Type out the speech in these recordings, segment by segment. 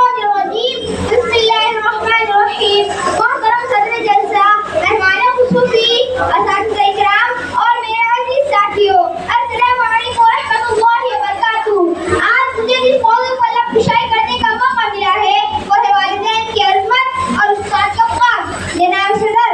शैतानिर्रजीम। बिस्मिल्लाहिर्रहमानिर्रहीम। मोहतरम सदर जलसा, मेहमानों खुसूसी, असातिज़ा इकराम और मेरे अज़ीज़ साथियों, अस्सलामु अलैकुम व रहमतुल्लाहि व बरकातुहू। आज मुझे जिस मौजू पर लफ्ज़ करने का मौका मिला है वो है वालिदैन की अज़मत और उस्ताद का ख्वाब। जनाब सदर,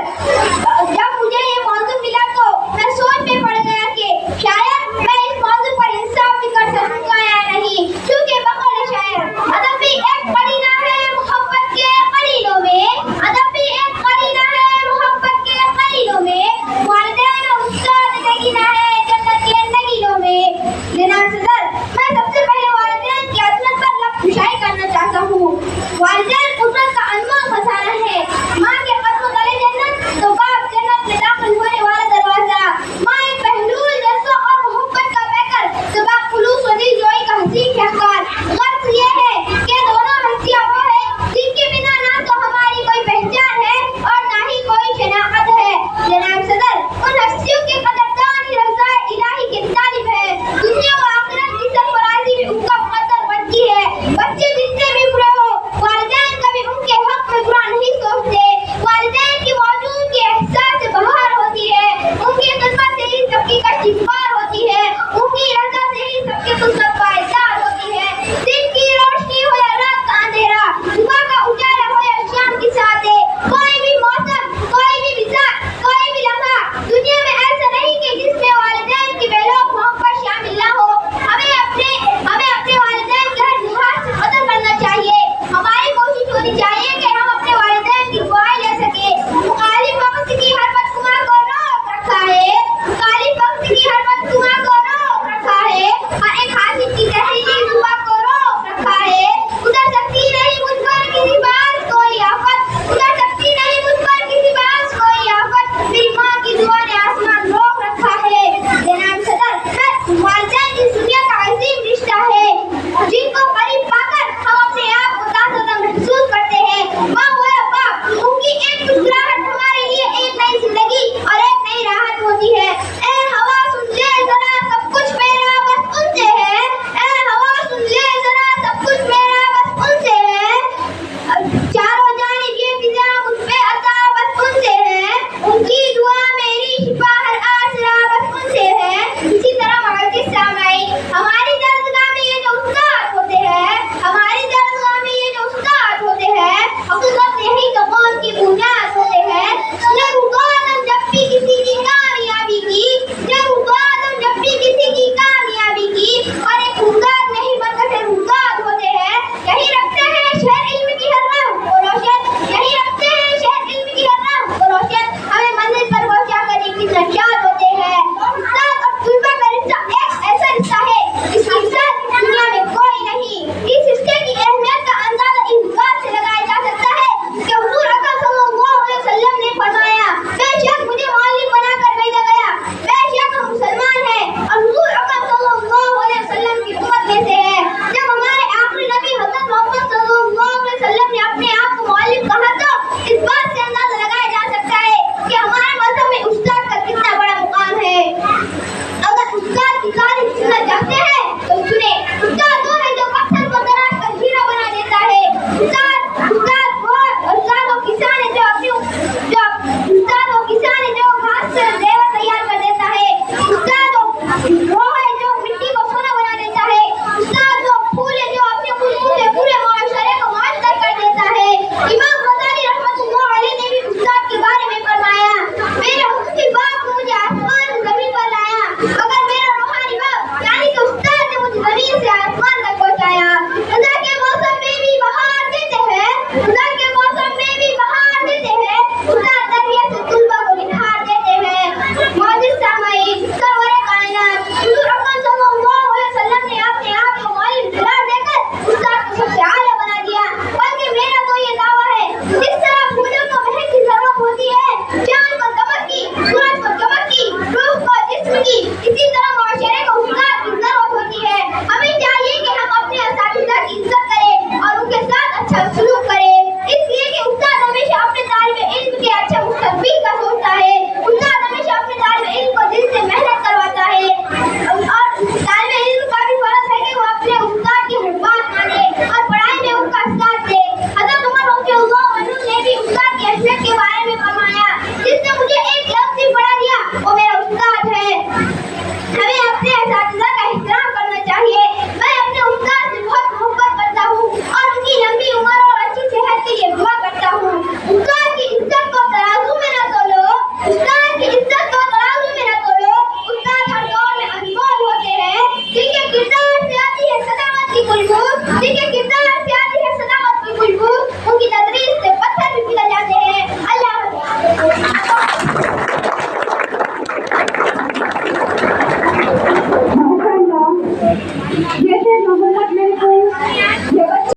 जब मुझे ये मौजू मिला तो मैं सोच में पड़ गया कि शायद मैं इस मौजू पर इंसाफ भी कर सकूंगा या नहीं, क्योंकि बकौल शायर अदब भी एक करीना है मोहब्बत के करीनों में, अदब भी एक करीना है मोहब्बत के करीनों में, वालिदैन और उस्ताद नगीना है जन्नत के नगीनों में। जनाब सदर, मैं सबसे पहले वालिदैन की अज़मत पर लफ्ज़ करना चाहता हूँ। वालिदैन